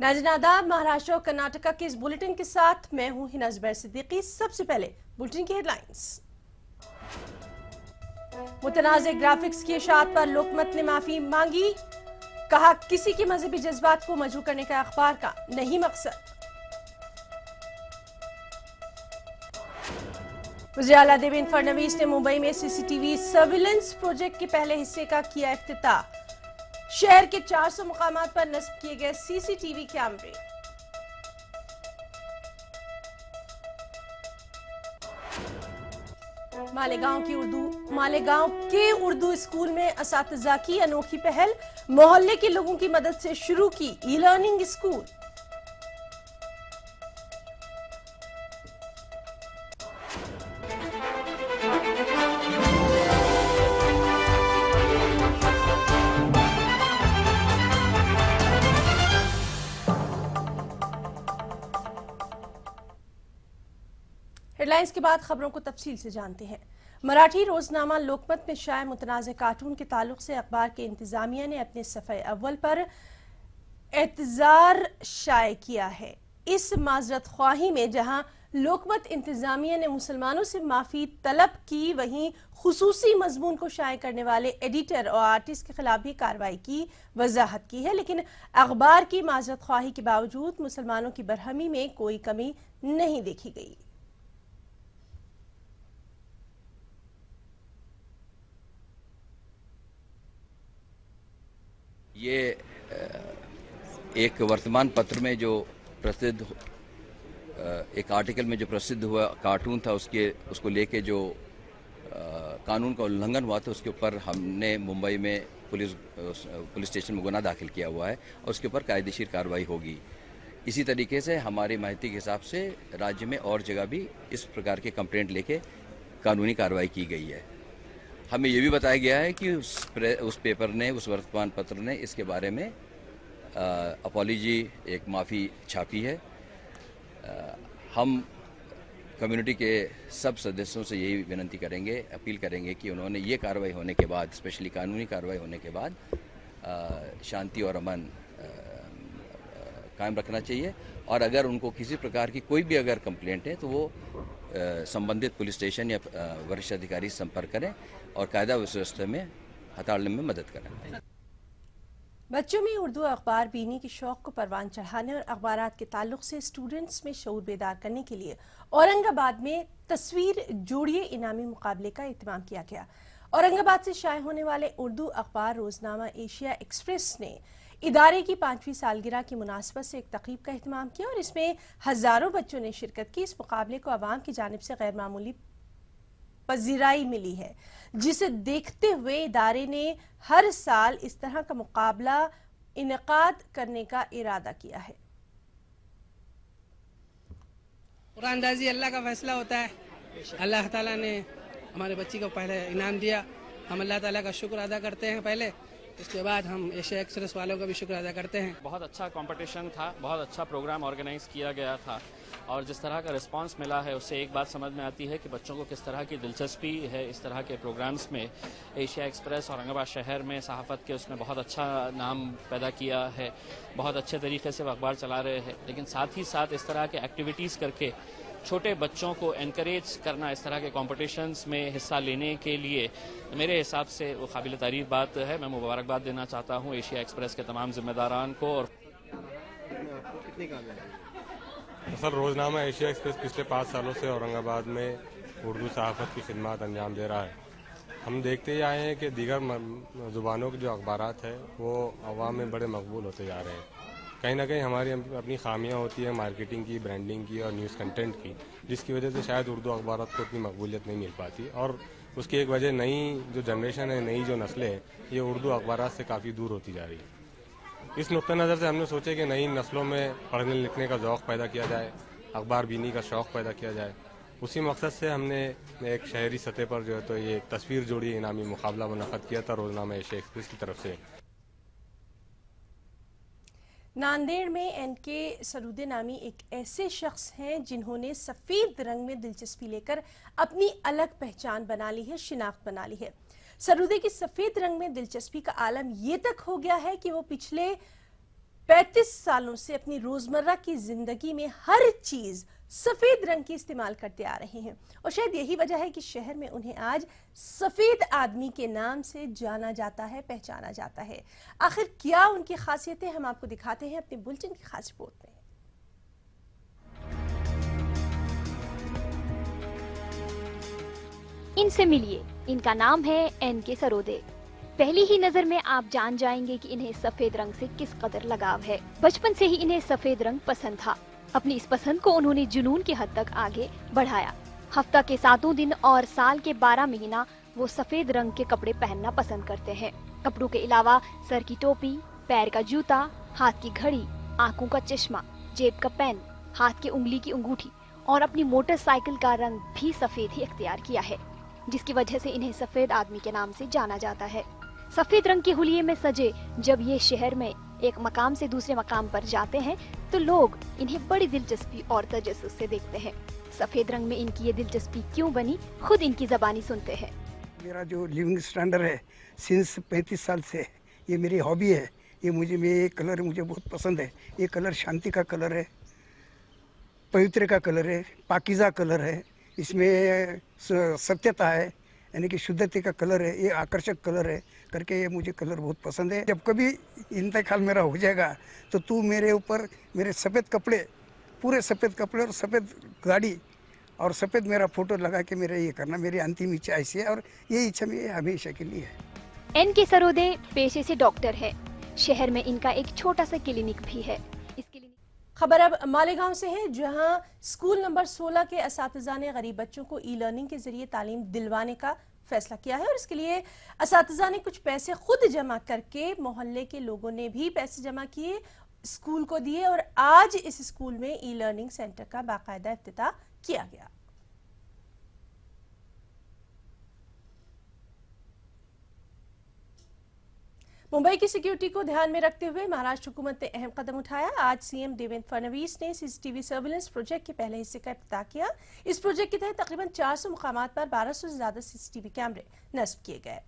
नाज़रीन आदाब, महाराष्ट्र और कर्नाटका के इस बुलेटिन के साथ मैं हूं हिना जुबैर सिद्दीकी। सबसे पहले बुलेटिन की हेडलाइंस। मुतनाज़े ग्राफिक्स की इशाअत पर लोकमत ने माफी मांगी। कहा, किसी की मजहबी जज्बात को मजबूर करने का अखबार का नहीं मकसद। वज़ीर आला देवेंद्र फडणवीस ने मुंबई में सीसीटीवी सर्विलेंस प्रोजेक्ट के पहले हिस्से का किया इफ्तिताह। शहर के 400 मुकामात पर नस्ब किए गए सीसीटीवी कैमरे। मालेगांव के उर्दू स्कूल में असातिज़ा की अनोखी पहल। मोहल्ले के लोगों की मदद से शुरू की ई लर्निंग स्कूल। हेडलाइंस के बाद खबरों को तफसील से जानते हैं। मराठी रोजनामा लोकमत में शाये मुतनाज़े कार्टून के ताल्लुक से अखबार के इंतजामिया ने अपने सफ़े अव्वल पर एतजार शाये किया है। इस माजरत ख्वाही में जहां लोकमत इंतजामिया ने मुसलमानों से माफी तलब की, वहीं खुसूसी मजमून को शाये करने वाले एडिटर और आर्टिस्ट के खिलाफ भी कार्रवाई की वजाहत की है। लेकिन अखबार की माजरत ख्वाही के बावजूद मुसलमानों की बरहमी में कोई कमी नहीं देखी गई। ये एक वर्तमान पत्र में जो प्रसिद्ध एक आर्टिकल में जो प्रसिद्ध हुआ कार्टून था, उसको लेके जो कानून का उल्लंघन हुआ था, उसके ऊपर हमने मुंबई में पुलिस स्टेशन में गुनाह दाखिल किया हुआ है और उसके ऊपर कायदेशीर कार्रवाई होगी। इसी तरीके से हमारी माहिती के हिसाब से राज्य में और जगह भी इस प्रकार के कंप्लेंट लेके कानूनी कार्रवाई की गई है। हमें ये भी बताया गया है कि उस पेपर ने, उस वर्तमान पत्र ने इसके बारे में अपॉलॉजी, एक माफ़ी छापी है। हम कम्युनिटी के सब सदस्यों से यही विनती करेंगे, अपील करेंगे कि उन्होंने ये कार्रवाई होने के बाद, स्पेशली कानूनी कार्रवाई होने के बाद शांति और अमन कायम रखना चाहिए। और अगर उनको किसी प्रकार की कोई भी अगर कंप्लेंट है तो वो संबंधित पुलिस स्टेशन या वरिष्ठ अधिकारी से संपर्क करें और कायदा व्यवस्था में हथाड़ने में मदद करें। बच्चों में उर्दू अखबार बीनी के शौक को परवान चढ़ाने और अखबारात के ताल्लुक से स्टूडेंट्स में शऊर बेदार करने के लिए औरंगाबाद में तस्वीर जोड़िए इनामी मुकाबले का एहतमाम किया गया। औरंगाबाद से शाये होने वाले उर्दू अखबार रोजनामा एशिया एक्सप्रेस ने इदारे की 5वीं सालगिरह की मुनासबत से एक तकरीब का एहतमाम किया और इसमें हजारों बच्चों ने शिरकत की। इस मुकाबले को अवाम की जानिब से गैर मामूली पजीराई मिली है, जिसे देखते हुए इदारे ने हर साल इस तरह का मुकाबला इनेकाद करने का इरादा किया है। कुरानदाजी अल्लाह का फैसला होता है। अल्लाह ताला ने हमारे बच्ची को पहले इनाम दिया, हम अल्लाह ताला का शुक्र अदा करते हैं पहले, इसके बाद हम एशिया एक्सप्रेस वालों का भी शुक्र अदा करते हैं। बहुत अच्छा कंपटीशन था, बहुत अच्छा प्रोग्राम ऑर्गेनाइज किया गया था और जिस तरह का रिस्पांस मिला है उससे एक बात समझ में आती है कि बच्चों को किस तरह की दिलचस्पी है इस तरह के प्रोग्राम्स में। एशिया एक्सप्रेस औरंगाबाद शहर में सहाफ़त के उसमें बहुत अच्छा नाम पैदा किया है, बहुत अच्छे तरीके से वो अखबार चला रहे हैं। लेकिन साथ ही साथ इस तरह के एक्टिविटीज़ करके छोटे बच्चों को एनकरेज करना, इस तरह के कॉम्पिटिशन्स में हिस्सा लेने के लिए मेरे हिसाब से वो काबिल तारीफ बात है। मैं मुबारकबाद देना चाहता हूँ एशिया एक्सप्रेस के तमाम जिम्मेदारान को। और सर, रोजनामा एशिया एक्सप्रेस पिछले 5 सालों से औरंगाबाद में उर्दू सहाफ़त की खिदमत अंजाम दे रहा है। हम देखते ही आए हैं कि दीगर ज़ुबानों के जो अखबारात है वो अवाम में बड़े मकबूल होते जा रहे हैं। कहीं ना कहीं हमारी अपनी खामियां होती है मार्केटिंग की, ब्रांडिंग की और न्यूज़ कंटेंट की, जिसकी वजह से शायद उर्दू अखबारात को उतनी मकबूलियत नहीं मिल पाती। और उसकी एक वजह नई जो जनरेशन है, नई जो नस्लें हैं, ये उर्दू अखबारात से काफ़ी दूर होती जा रही है। इस नुक्ता नज़र से हमने सोचा कि नई नस्लों में पढ़ने लिखने का ज़ौक़ पैदा किया जाए, अखबार बीनी का शौक़ पैदा किया जाए। उसी मकसद से हमने एक शहरी सतह पर जो है तो ये तस्वीर जोड़ी इनामी मुकाबला मुनक़्क़द किया था रोजनामा एशिया एक्सप्रेस की तरफ से। नांदेड़ में एनके सरूदे नामी एक ऐसे शख्स हैं जिन्होंने सफेद रंग में दिलचस्पी लेकर अपनी अलग पहचान बना ली है, शिनाख्त बना ली है। सरूदे की सफेद रंग में दिलचस्पी का आलम ये तक हो गया है कि वो पिछले 35 सालों से अपनी रोजमर्रा की जिंदगी में हर चीज सफेद रंग की इस्तेमाल करते आ रहे हैं और शायद यही वजह है कि शहर में उन्हें आज सफेद आदमी के नाम से जाना जाता है, पहचाना जाता है। आखिर क्या उनकी खासियतें, हम आपको दिखाते हैं अपने बुलेटिन की खास रिपोर्ट में। इनसे मिलिए, इनका नाम है एन.के. सरोदे। पहली ही नजर में आप जान जाएंगे कि इन्हें सफेद रंग से किस कदर लगाव है। बचपन से ही इन्हें सफेद रंग पसंद था। अपनी इस पसंद को उन्होंने जुनून की हद तक आगे बढ़ाया। हफ्ता के 7 दिन और साल के 12 महीना वो सफेद रंग के कपड़े पहनना पसंद करते हैं। कपड़ों के अलावा सर की टोपी, पैर का जूता, हाथ की घड़ी, आंखों का चश्मा, जेब का पेन, हाथ की उंगली की अंगूठी और अपनी मोटरसाइकिल का रंग भी सफेद ही इख्तियार किया है, जिसकी वजह से इन्हें सफेद आदमी के नाम से जाना जाता है। सफेद रंग के हुलिये में सजे जब ये शहर में एक मकाम से दूसरे मकाम पर जाते हैं तो लोग इन्हें बड़ी दिलचस्पी और तजस्सुस से देखते हैं। सफेद रंग में इनकी ये दिलचस्पी क्यों बनी, खुद इनकी ज़बानी सुनते हैं। मेरा जो लिविंग स्टैंडर्ड है सिंस 35 साल से, ये मेरी हॉबी है। ये कलर मुझे बहुत पसंद है। ये कलर शांति का कलर है, पवित्र का कलर है, पाकीज़ा कलर है। इसमें सत्यता है, यानी कि शुद्धता का कलर है। ये आकर्षक कलर है करके ये मुझे कलर बहुत पसंद है। जब कभी इंतकाल मेरा हो जाएगा तो तू मेरे ऊपर मेरे सफ़ेद कपड़े, पूरे सफ़ेद कपड़े और सफ़ेद गाड़ी और सफ़ेद मेरा फोटो लगा के मेरा ये करना, मेरी अंतिम इच्छा ऐसी है और ये इच्छा मेरी हमेशा के लिए है। एन.के. सरोदे पेशे से डॉक्टर है। शहर में इनका एक छोटा सा क्लिनिक भी है। इस क्लिनिक खबर अब मालेगांव से है, जहां स्कूल नंबर 16 के असातिज़ा ने गरीब बच्चों को ई लर्निंग के जरिए तालीम दिलवाने का फैसला किया है और इसके लिए असातिज़ा ने कुछ पैसे खुद जमा करके, मोहल्ले के लोगों ने भी पैसे जमा किए, स्कूल को दिए और आज इस स्कूल में ई लर्निंग सेंटर का बाकायदा इफ्तिताह किया गया। मुंबई की सिक्योरिटी को ध्यान में रखते हुए महाराष्ट्र हुकूमत ने अहम कदम उठाया। आज सीएम देवेंद्र फडणवीस ने सीसीटीवी सर्विलेंस प्रोजेक्ट के पहले हिस्से का इफ्तिताह किया। इस प्रोजेक्ट के तहत तकरीबन 400 मुकामात पर 1200 से ज्यादा सीसीटीवी कैमरे नस्ब किए गए।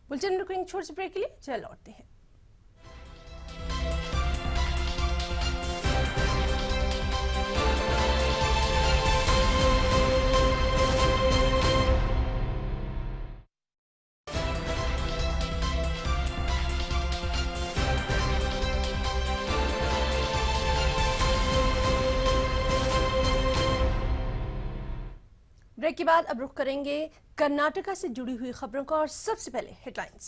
बुलेटिन में रुकेंगे छोटे से ब्रेक के लिए, चल लौटते हैं। ब्रेक के बाद अब रुख करेंगे कर्नाटका से जुड़ी हुई खबरों का और सबसे पहले हेडलाइंस।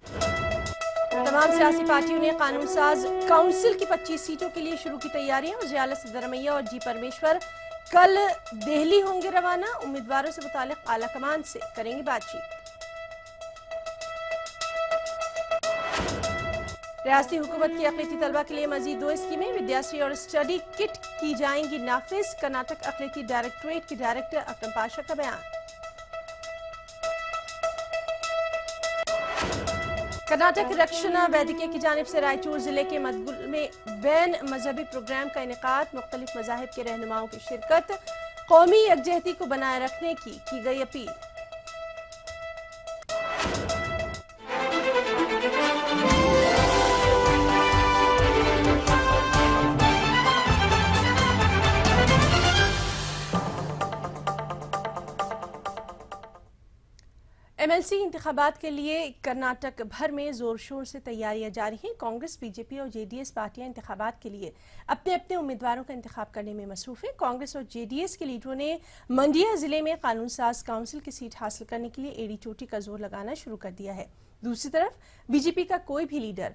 तमाम सियासी पार्टियों ने कानून साज काउंसिल की 25 सीटों के लिए शुरू की तैयारियां। वज़ीर-ए-आला सिद्धरमैया और जी परमेश्वर कल दिल्ली होंगे रवाना। उम्मीदवारों से मुतालिक आला कमान से करेंगे बातचीत। रियासती हुकूमत की अक़लियती तलबा के लिए मजीद 2 स्कीमें, विद्याश्री और स्टडी किट की जाएंगी नाफिज। कर्नाटक अक़लियती डायरेक्टरेट के डायरेक्टर अकरम पाशा का बयान। कर्नाटक रक्षणा वैदिके की जानिब से रायचूर जिले के मदगुल में बैन मजहबी प्रोग्राम का इनेकाद, मुख्तलिफ मज़ाहिब के रहनुमाओं की शिरकत। कौमी यकजहती को बनाए रखने की गई अपील। एमएलसी इंतखाबात के लिए कर्नाटक भर में जोर शोर से तैयारियां जारी हैं। कांग्रेस, बीजेपी और जेडीएस पार्टियां इंतखाबात के लिए अपने अपने उम्मीदवारों का इंतखाब करने में मसरूफ हैं। कांग्रेस और जेडीएस के लीडरों ने मंडिया जिले में कानून साज काउंसिल की सीट हासिल करने के लिए एड़ी चोटी का जोर लगाना शुरू कर दिया है। दूसरी तरफ बीजेपी का कोई भी लीडर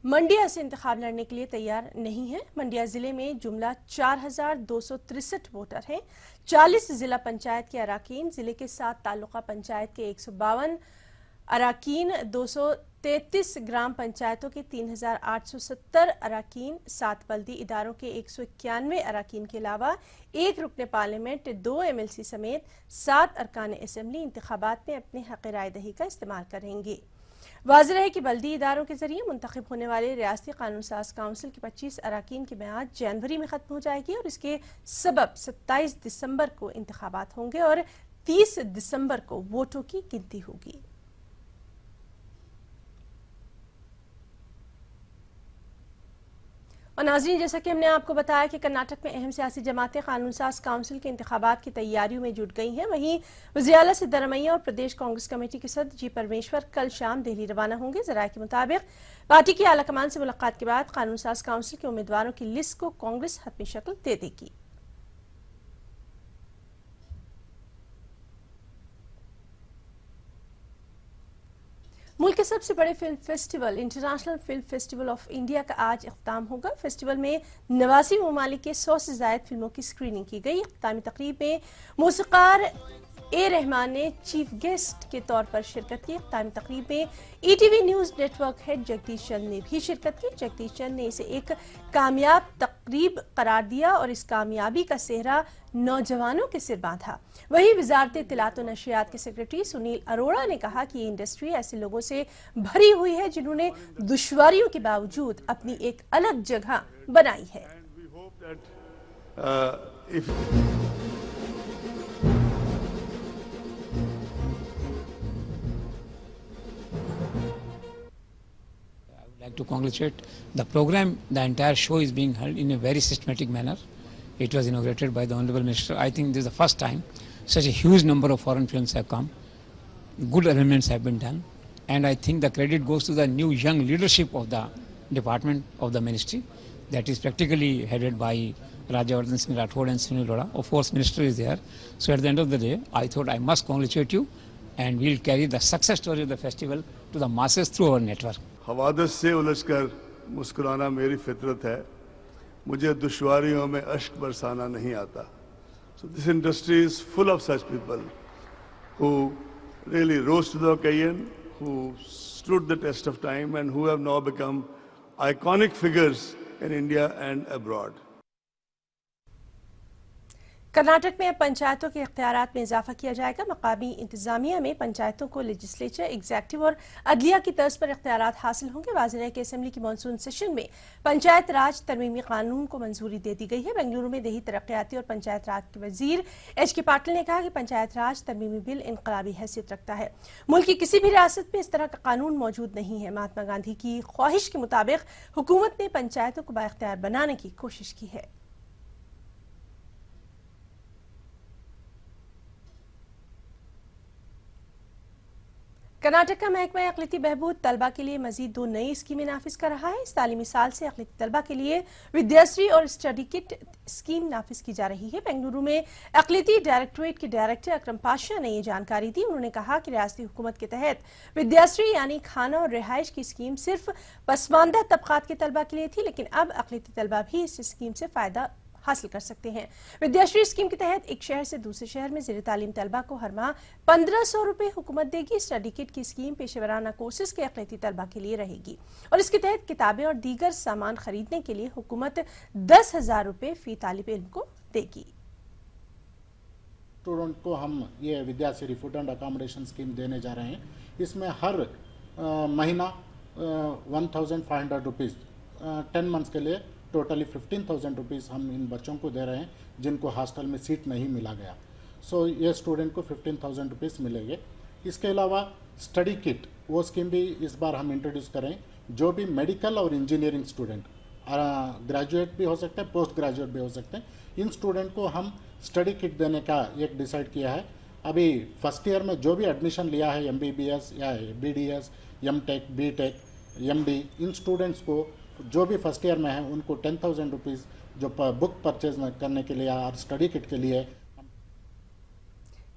मंडिया से इंतखाब लड़ने के लिए तैयार नहीं है। मंडिया जिले में जुमला 4263 वोटर हैं। 40 जिला पंचायत के अराकीन, जिले के 7 तालुका पंचायत के 152 अराकीन, 233 ग्राम पंचायतों के 3870 अराकीन, 7 बल्दी इदारों के 191 अराकीन के अलावा 1 रुकने पार्लियामेंट, 2 एमएलसी समेत 7 अरकान असम्बली इंतखाबात में अपने हक़ राय दही का इस्तेमाल करेंगे। वाज़ेह है कि बल्दी इदारों के जरिए मुंतखब होने वाले रियासती कानून साज काउंसिल के 25 अरकान की मियाद जनवरी में ख़त्म हो जाएगी और इसके सबब 27 दिसंबर को इंतखाबात होंगे और 30 दिसंबर को वोटों की गिनती होगी। और नाज़रीन, जैसा कि हमने आपको बताया कि कर्नाटक में अहम सियासी जमातें कानून साज काउंसिल के इंतखाबात की तैयारियों में जुट गई हैं। वहीं वज़ीर आला सिद्धारमैया और प्रदेश कांग्रेस कमेटी के सदस्य जी परमेश्वर कल शाम दिल्ली रवाना होंगे। ज़राए के मुताबिक पार्टी की आला कमान से मुलाकात के बाद कानून साज काउंसिल के उम्मीदवारों की लिस्ट को कांग्रेस हतमी शक्ल दे देगी। मुल्क के सबसे बड़े film festival international film festival of India का आज इख्तिताम होगा। फेस्टिवल में 89 ममालिक के 100 से ज्यादा फिल्मों की स्क्रीनिंग की गई। इख्तितामी तकरीब में मौसीक़ार ए रहमान ने चीफ गेस्ट के तौर पर शिरकत की। इख्तितामी तकरीब में ETV news network head Jagdish Chand ने भी शिरकत की। जगदीश चंद ने इसे एक कामयाब तकरीब करार दिया और इस कामयाबी का सेहरा नौजवानों के सिर बांधा। वहीं वजारत इत्तलात और नशियात के सेक्रेटरी सुनील अरोड़ा ने कहा कि ये इंडस्ट्री ऐसे लोगों से भरी हुई है जिन्होंने दुश्वारियों के बावजूद अपनी एक अलग जगह बनाई है। To congratulate the program. The entire show is being held in a very systematic manner. It was inaugurated by the Honorable Minister. I think this is the first time such a huge number of foreign films have come. Good arrangements have been done, and I think the credit goes to the new young leadership of the department of the ministry that is practically headed by Rajyavardhan Singh Rathod and Sunil Arora. Of course, Minister is there. So at the end of the day, I thought I must congratulate you, and we'll carry the success story of the festival to the masses through our network. हवादस से उलझकर मुस्कुराना मेरी फितरत है, मुझे दुश्वारियों में अश्क बरसाना नहीं आता. So this industry is full of such people who really rose to the occasion, who stood the test of time and who have now become iconic figures in India and abroad. Karnataka में अब पंचायतों के इख्तियारात में इजाफा किया जाएगा। मकामी इंतजामिया में पंचायतों को लेजिस्लेचर, एग्जेक्टिव और अदलिया की तर्ज पर इख्तियारात हासिल होंगे। वाज़ेह है कि असेंबली की मॉनसून सेशन में पंचायत राज तरमीमी कानून को मंजूरी दे दी गई है। बेंगलुरु में देही तरक्याती और पंचायत राज के वजीर एच.के. पाटिल ने कहा कि पंचायत राज तरमीमी बिल इनकलाबी हैसियत रखता है। मुल्क की किसी भी रियासत में इस तरह का कानून मौजूद नहीं है। महात्मा गांधी की ख्वाहिश के मुताबिक हुकूमत ने पंचायतों को बाइख्तियार बनाने की कोशिश की है। कर्नाटक का महकमा अक़लियती बहबूद तलबा के लिए मजीद 2 नई स्कीमें नाफिज कर रहा है। इस तालीमी साल से अक़लियती तलबा के लिए विद्याश्री और स्टडी किट स्कीम नाफिज की जा रही है। बेंगलुरु में अक़लियती डायरेक्टोरेट के डायरेक्टर अकरम पाशा ने ये जानकारी दी। उन्होंने कहा कि रियासती हुकूमत के तहत विद्याश्री यानी खाना और रिहाइश की स्कीम सिर्फ पसमानदा तबकात के तलबा के लिए थी, लेकिन अब अक़लियती तलबा भी इस स्कीम से फायदा हासिल कर सकते हैं। विद्याश्री स्कीम के तहत एक शहर से दूसरे शहर में ज़ेर तालीम तलबा को हर माह 1500 रुपए हुकूमत देगी। स्टडी किट की स्कीम पेशेवराना कोर्सेज के अक़लियती तलबा के लिए रहेगी और इसके तहत किताबें और दीगर सामान खरीदने के लिए हुकूमत 10,000 रुपए फी तालिब इल्म को देगी। स्टूडेंट को हम ये Vidyashree food and accommodation scheme देने जा रहे हैं। इसमें हर महीना 1,500 रुपीज़ 10 मंथ्स के लिए टोटली 15,000 रुपीज़ हम इन बच्चों को दे रहे हैं जिनको हॉस्टल में सीट नहीं मिला गया। सो ये स्टूडेंट को 15,000 रुपीज़ मिलेंगे। इसके अलावा स्टडी किट वो स्कीम भी इस बार हम इंट्रोड्यूस करें। जो भी मेडिकल और इंजीनियरिंग स्टूडेंट ग्रेजुएट भी हो सकते हैं, पोस्ट ग्रेजुएट भी हो सकते हैं, इन स्टूडेंट को हम स्टडी किट देने का एक डिसाइड किया है। अभी फर्स्ट ईयर में जो भी एडमिशन लिया है MBBS या BDS, M.Tech, B.Tech, MD, इन स्टूडेंट्स को जो भी फर्स्ट ईयर में है उनको 10,000 रुपीज़ जो बुक परचेज करने के लिए और स्टडी किट के लिए।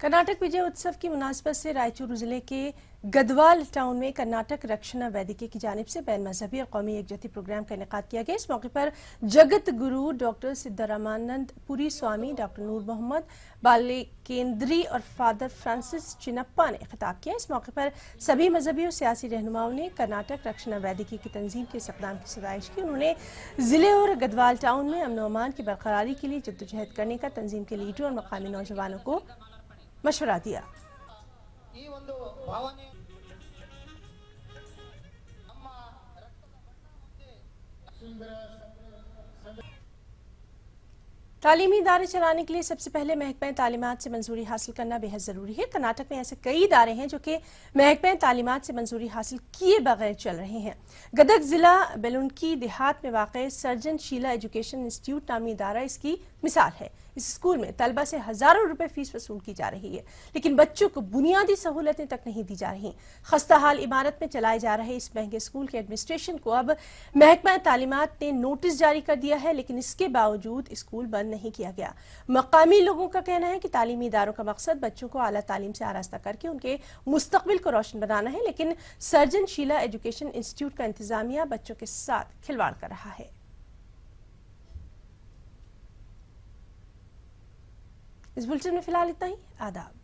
कर्नाटक विजय उत्सव की मुनासिबत से रायचूर जिले के गदवाल टाउन में कर्नाटक रक्षणा वेदिके की जानिब से बैन मजहबी और कौमी एकजहती प्रोग्राम का इनेकाद किया गया। इस मौके पर जगत गुरु डॉक्टर सिद्धारामानंद पुरी स्वामी, डॉक्टर नूर मोहम्मद बालेकेंद्री और फादर फ्रांसिस चिनप्पा ने खिताब किया। इस मौके पर सभी मजहबी और सियासी रहनुमाओं ने कर्नाटक रक्षणा वेदिके की तंजीम के इस इक़दाम की सताइश की। उन्होंने जिले और गदवाल टाउन में अमन व अमान की बरकरारी के लिए जद्दोजहद करने का तंजीम के लीडर और मकामी नौजवानों को मशवरा दिया। तालीमी इदारे चलाने के लिए सबसे पहले महकमा तालीमात से मंजूरी हासिल करना बेहद ज़रूरी है। कर्नाटक में ऐसे कई इदारे हैं जो कि महकमा तालीमात से मंजूरी हासिल किए बगैर चल रहे हैं। गदग जिला बेलुनकी देहात में वाक़ सर्जन शीला एजुकेशन इंस्टीट्यूट नामी इदारा इसकी मिसाल है। इस स्कूल में तलबा से हजारों रुपए फीस वसूल की जा रही है, लेकिन बच्चों को बुनियादी सहूलतें तक नहीं दी जा रही। खस्ता हाल इमारत में चलाए जा रहे इस महंगे स्कूल के एडमिनिस्ट्रेशन को अब महकमा तालीमात ने नोटिस जारी कर दिया है, लेकिन इसके बावजूद स्कूल बंद नहीं किया गया। मकामी लोगों का कहना है कि तालीमी इदारों का मकसद बच्चों को आला तालीम से आरास्ता करके उनके मुस्तकबिल को रोशन बनाना है, लेकिन सर्जन शीला एजुकेशन इंस्टीट्यूट का इंतजामिया बच्चों के साथ खिलवाड़ कर रहा है। इस बुलेटिन में फिलहाल इतना ही। आदाब।